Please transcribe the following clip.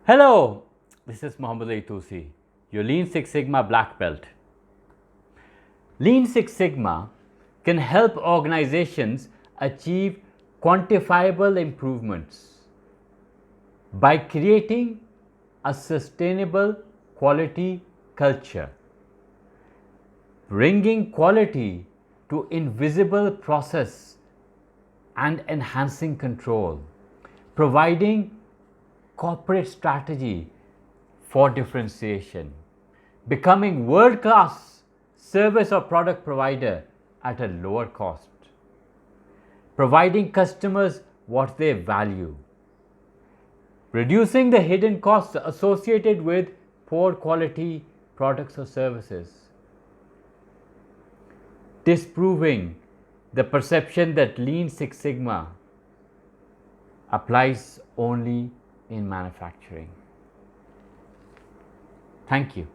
Hello, this is Mohammad Toosy, your Lean Six Sigma black belt. Lean Six Sigma can help organizations achieve quantifiable improvements by creating a sustainable quality culture, bringing quality to invisible process and enhancing control, providing corporate strategy for differentiation, becoming world-class service or product provider at a lower cost, providing customers what they value, reducing the hidden costs associated with poor quality products or services, disproving the perception that Lean Six Sigma applies only in manufacturing. Thank you.